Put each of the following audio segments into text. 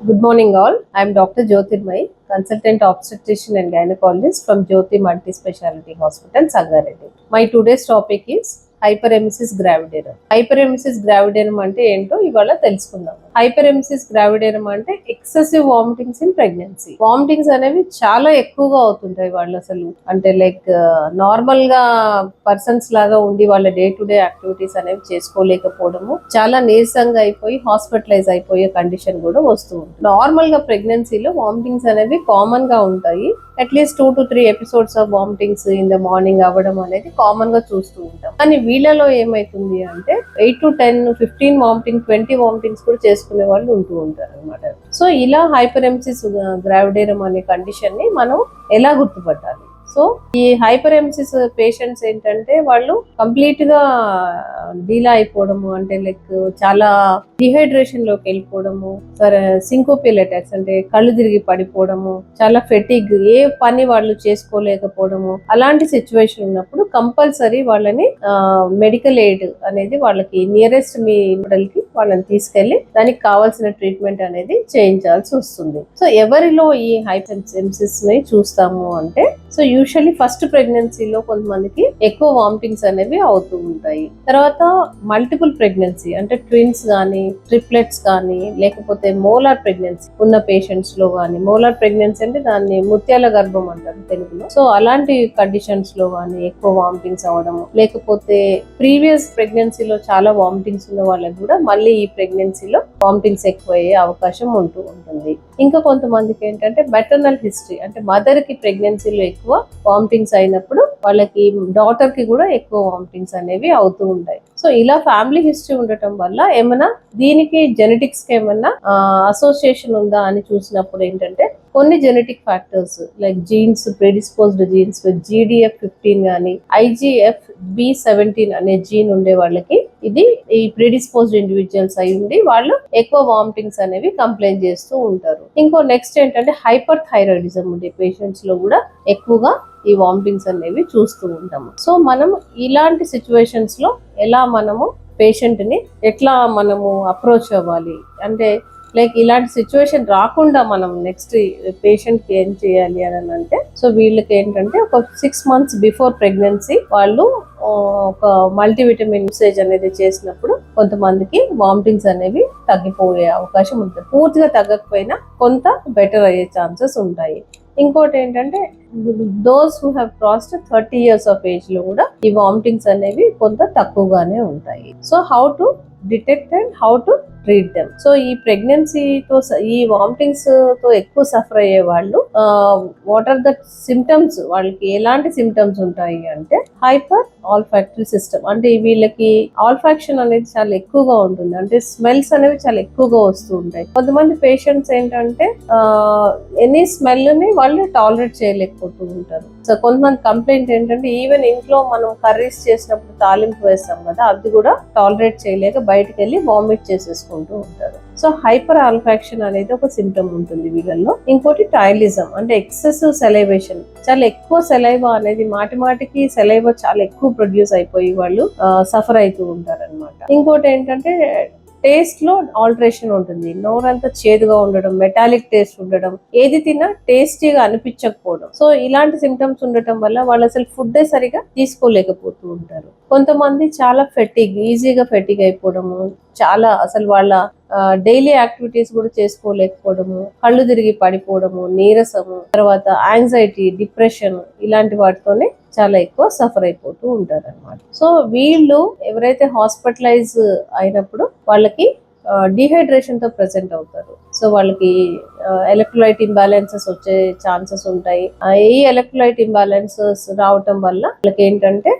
Good morning, all. I am Dr. Jyotirmay, consultant obstetrician and gynecologist from Jyoti Multi Speciality Hospital, Sangareddy. My today's topic is హైపరెమిసిస్ గ్రావిడేరం. హైపరెమిసిస్ గ్రావిడేరం అంటే ఏంటో ఇవాళ తెలుసుకుందాం. హైపరెమిసిస్ గ్రావిడేరం అంటే excessive vomitings in pregnancy. Vomitings అనేవి చాలా ఎక్కువగా అవుతుంటాయి వాళ్ళు అసలు, అంటే లైక్ నార్మల్ గా పర్సన్స్ లాగా ఉండి వాళ్ళ డే టు డే యాక్టివిటీస్ అనేవి చేసుకోలేకపోవడము, చాలా నీరసంగా అయిపోయి హాస్పిటలైజ్ అయిపోయే కండిషన్ కూడా వస్తూ ఉంటుంది. నార్మల్ గా ప్రెగ్నెన్సీలో వామిటింగ్స్ అనేవి కామన్ గా ఉంటాయి. At least 2 to 3 episodes of vomitings in the morning అవ్వడం అనేది కామన్ గా చూస్తూ ఉంటాం. కానీ వీళ్ళలో ఏమైతుంది అంటే 8 to 10, 15 వామిటింగ్, 20 వామిటింగ్స్ కూడా చేసుకునే వాళ్ళు ఉంటూ ఉంటారు అనమాట. సో ఇలా హైపరెమిసిస్ గ్రావిడేరం అనే కండిషన్ ని మనం ఎలా గుర్తుపట్టాలి? సో ఈ హైపరెమిసిస్ పేషెంట్స్ ఏంటంటే వాళ్ళు కంప్లీట్ గా డీలా అయిపోవడము, అంటే లైక్ చాలా డిహైడ్రేషన్ లోకి వెళ్ళిపోవడము, సింకోపియల్ అటాక్స్ అంటే కళ్ళు తిరిగి పడిపోవడము, చాలా ఫెటిగ్, ఏ పని వాళ్ళు చేసుకోలేకపోవడము, అలాంటి సిచ్యువేషన్ ఉన్నప్పుడు కంపల్సరీ వాళ్ళని మెడికల్ ఎయిడ్ అనేది వాళ్ళకి నియరెస్ట్ మీ హాస్పిటల్ కి వాళ్ళని తీసుకెళ్లి దానికి కావాల్సిన ట్రీట్మెంట్ అనేది చేయించాల్సి వస్తుంది. సో ఎవరిలో ఈ హైపరెమిసిస్ ని చూస్తాము అంటే, సో యూజువల్లీ ఫస్ట్ ప్రెగ్నెన్సీలో కొంతమందికి ఎక్కువ వామిటింగ్స్ అనేవి అవుతూ ఉంటాయి. తర్వాత మల్టిపుల్ ప్రెగ్నెన్సీ అంటే ట్విన్స్ కానీ, ట్రిప్లెట్స్ కానీ, లేకపోతే మోలార్ ప్రెగ్నెన్సీ ఉన్న పేషెంట్స్ లో కానీ, మోలార్ ప్రెగ్నెన్సీ అంటే దాన్ని ముత్యాల గర్భం అంటారు తెలుగులో. సో అలాంటి కండిషన్స్ లో కానీ ఎక్కువ వామిటింగ్స్ అవ్వడము, లేకపోతే ప్రీవియస్ ప్రెగ్నెన్సీలో చాలా వామిటింగ్స్ ఉన్న వాళ్ళకి కూడా మళ్ళీ ఈ ప్రెగ్నెన్సీలో వామిటింగ్స్ ఎక్కువ అయ్యే అవకాశం ఉంటూ ఉంటుంది. ఇంకా కొంతమందికి ఏంటంటే మెటర్నల్ హిస్టరీ, అంటే మదర్ కి ప్రెగ్నెన్సీలో ఎక్కువ వామిటింగ్స్ అయినప్పుడు వాళ్ళకి డాటర్ కి కూడా ఎక్కువ వామిటింగ్స్ అనేవి అవుతూ ఉంటాయి. సో ఇలా ఫ్యామిలీ హిస్టరీ ఉండటం వల్ల ఏమైనా దీనికి జెనెటిక్స్ కి ఏమన్నా అసోసియేషన్ ఉందా అని చూసినప్పుడు ఏంటంటే కొన్ని genetic factors like genes, predisposed genes GDF15 కానీ IGF-B17 అనే జీన్ ఉండే వాళ్ళకి ఇది ఈ ప్రెడిస్పోజ్డ్ ఇండివిజువల్స్ అయి ఉండి వాళ్ళు ఎక్కువ వామిటింగ్స్ అనేవి కంప్లైంట్ చేస్తూ ఉంటారు. ఇంకో నెక్స్ట్ ఏంటంటే హైపర్ థైరాయిడిజం ఉండే పేషెంట్స్ లో కూడా ఎక్కువగా ఈ వామిటింగ్స్ అనేవి చూస్తూ ఉంటాము. సో మనం ఇలాంటి సిచ్యువేషన్స్ లో ఎలా మనము పేషెంట్ ని ఎట్లా మనము అప్రోచ్ అవ్వాలి అంటే, లైక్ ఇలాంటి సిచ్యువేషన్ రాకుండా మనం నెక్స్ట్ పేషెంట్ కి ఏం చేయాలి అని అంటే, సో వీళ్ళకి ఏంటంటే ఒక 6 months బిఫోర్ ప్రెగ్నెన్సీ వాళ్ళు ఒక మల్టీవిటమిన్ యూసేజ్ అనేది చేసినప్పుడు కొంతమందికి వామిటింగ్స్ అనేవి తగ్గిపోయే అవకాశం ఉంటుంది. పూర్తిగా తగ్గకపోయినా కొంత బెటర్ అయ్యే ఛాన్సెస్ ఉంటాయి. ఇంకోటి ఏంటంటే those who have crossed 30 years of age లో కూడా ఈ వామిటింగ్స్ అనేవి కొంత తక్కువగానే ఉంటాయి. So how to detect and how to treat them. So ఈ ప్రెగ్నెన్సీతో ఈ వామిటింగ్స్ తో ఎక్కువ సఫర్ అయ్యే వాళ్ళు వాట్ ఆర్ ద సిమ్టమ్స్, వాళ్ళకి ఎలాంటి సిమ్టమ్స్ ఉంటాయి అంటే హైపర్ ఆల్ఫాక్టరీ సిస్టమ్, అంటే వీళ్ళకి ఆల్ఫాక్షన్ అనేది చాలా ఎక్కువగా ఉంటుంది, అంటే స్మెల్స్ అనేవి చాలా ఎక్కువగా వస్తూ ఉంటాయి. కొంతమంది పేషెంట్స్ ఏంటంటే ఎనీ స్మెల్ ని వాళ్ళు టాలరేట్ చేయలేకపోతూ ఉంటారు. సో కొంతమంది కంప్లైంట్ ఏంటంటే ఈవెన్ ఇంట్లో మనం కర్రీస్ చేసినప్పుడు తాలింపు వేస్తాం కదా, అది కూడా టాలరేట్ చేయలేక బయటకు వెళ్ళి వామిట్ చేసేసుకుంటూ ఉంటారు. సో హైపర్ ఆల్ఫాక్షన్ అనేది ఒక సిమ్టమ్ ఉంటుంది వీళ్ళల్లో. ఇంకోటి టైలిజం అంటే ఎక్సెసివ్ సెలైవేషన్, చాలా ఎక్కువ సెలైవా అనేది మాటికి సెలైవా చాలా ఎక్కువ ప్రొడ్యూస్ అయిపోయి వాళ్ళు సఫర్ అవుతూ ఉంటారు అనమాట. ఇంకోటి ఏంటంటే టేస్ట్ లో ఆల్టరేషన్ ఉంటుంది, నోరంతా చేదుగా ఉండడం, మెటాలిక్ టేస్ట్ ఉండడం, ఏది తిన్నా టేస్టీగా అనిపించకపోవడం. సో ఇలాంటి సిమ్టమ్స్ ఉండటం వల్ల వాళ్ళు అసలు ఫుడ్ సరిగా తీసుకోలేకపోతూ ఉంటారు. కొంతమంది చాలా ఫెటిగ్, ఈజీగా ఫెటిగ్ అయిపోవడము, చాలా అసలు వాళ్ళ డైలీ యాక్టివిటీస్ కూడా చేసుకోలేకపోవడము, కళ్ళు తిరిగి పడిపోవడము, నీరసము, తర్వాత యాంగ్జైటీ, డిప్రెషన్, ఇలాంటి వాటితోనే చాలా ఎక్కువ సఫర్ అయిపోతూ ఉంటారు అనమాట. సో వీళ్ళు ఎవరైతే హాస్పిటలైజ్ అయినప్పుడు వాళ్ళకి డిహైడ్రేషన్ తో ప్రెసెంట్ అవుతారు. సో వాళ్ళకి ఎలక్ట్రోలైట్ ఇంబ్యాలెన్సెస్ వచ్చే ఛాన్సెస్ ఉంటాయి. ఈ ఎలక్ట్రోలైట్ ఇంబ్యాలెన్సెస్ రావటం వల్ల వాళ్ళకి ఏంటంటే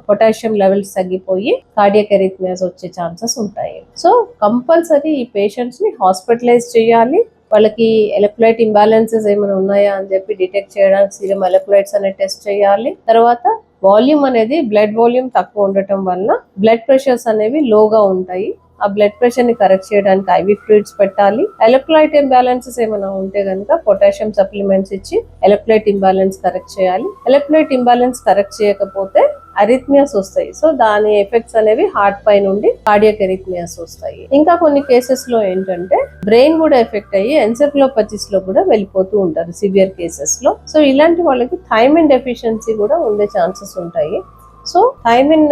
పొటాషియం లెవెల్స్ తగ్గిపోయి కార్డియాక్ ఎరిథ్మియాస్ వచ్చే ఛాన్సెస్ ఉంటాయి. సో కంపల్సరీ ఈ పేషెంట్స్ ని హాస్పిటలైజ్ చేయాలి. వాళ్ళకి ఎలక్ట్రోలైట్ ఇంబ్యాలెన్సెస్ ఏమైనా ఉన్నాయా అని చెప్పి డిటెక్ట్ చేయడానికి సీరం ఎలక్ట్రోలైట్స్ అనేది టెస్ట్ చేయాలి. తర్వాత వాల్యూమ్ అనేది, బ్లడ్ వాల్యూమ్ తక్కువ ఉండటం వల్ల బ్లడ్ ప్రెషర్స్ అనేవి లోగా ఉంటాయి. ఆ బ్లడ్ ప్రెషర్ ని కరెక్ట్ చేయడానికి IV ఫ్లూయిడ్స్ పెట్టాలి. ఎలక్ట్రోలైట్ ఇంబ్యాలెన్సెస్ ఏమైనా ఉంటే కనుక పొటాషియం సప్లిమెంట్స్ ఇచ్చి ఎలక్ట్రోలైట్ ఇంబ్యాలెన్స్ కరెక్ట్ చేయాలి. ఎలక్ట్రోలైట్ ఇంబ్యాలెన్స్ కరెక్ట్ చేయకపోతే అరిథ్మియాస్ వస్తాయి. సో దాని ఎఫెక్ట్స్ అనేవి హార్ట్ పై నుండి కార్డియాక్ అరిథ్మియాస్ వస్తాయి. ఇంకా కొన్ని కేసెస్ లో ఏంటంటే బ్రెయిన్ కూడా ఎఫెక్ట్ అయ్యి ఎన్సెఫలోపతిస్ లో కూడా వెళ్ళిపోతూ ఉంటారు సివియర్ కేసెస్ లో. సో ఇలాంటి వాళ్ళకి థైమిన్ డెఫిషియన్సీ కూడా ఉండే ఛాన్సెస్ ఉంటాయి. సో థైమిన్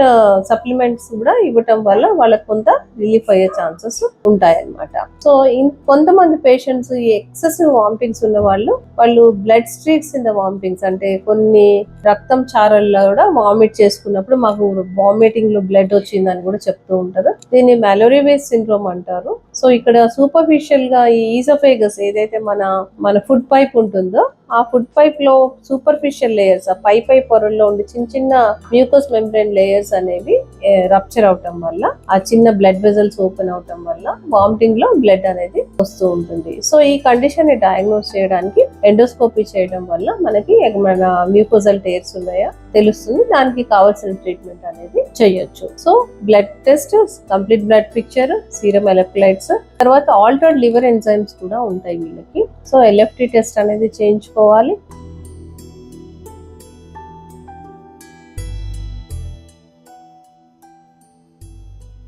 సప్లిమెంట్స్ కూడా ఇవ్వటం వల్ల వాళ్ళకి కొంత రిలీఫ్ అయ్యే ఛాన్సెస్ ఉంటాయి అన్నమాట. సో కొంతమంది పేషెంట్స్ ఈ ఎక్సెసివ్ వామిటింగ్స్ ఉన్న వాళ్ళు blood streaks in the vomitings అంటే కొన్ని రక్తం చారల్లో కూడా వామిట్ చేసుకున్నప్పుడు మాకు వామిటింగ్ లో బ్లడ్ వచ్చిందని కూడా చెప్తూ ఉంటారు. దీన్ని మెలోరివేస్ సిండ్రోమ్ అంటారు. సో ఇక్కడ సూపర్ఫిషియల్ గా ఈ ఈసోఫేగస్ ఏదైతే మన ఫుడ్ పైప్ ఉంటుందో ఆ ఫుడ్ పైప్ లో సూపర్ఫిషియల్ లేయర్స్ ఆ పై పొరల్లో ఉండే చిన్న చిన్న మ్యూకస్ మెంబ్రేన్ లేయర్స్ అనేవి రప్చర్ అవటం వల్ల ఆ చిన్న బ్లడ్ వెజల్స్ ఓపెన్ అవటం వల్ల వామిటింగ్ లో బ్లడ్ అనేది వస్తూ ఉంటుంది. సో ఈ కండిషన్ ని డయాగ్నోస్ చేయడానికి ఎండోస్కోపీ చేయడం వల్ల మనకి మన మ్యూకోజల్ టేర్స్ ఉన్నాయా తెలుస్తుంది. దానికి కావాల్సిన ట్రీట్మెంట్ అనేది చేయొచ్చు. So blood test, complete blood picture, serum electrolytes, తర్వాత ఆల్టర్డ్ లివర్ ఎంజైమ్స్ కూడా ఉంటాయి వీళ్ళకి. సో LFT టెస్ట్ అనేది చేయించుకోవాలి.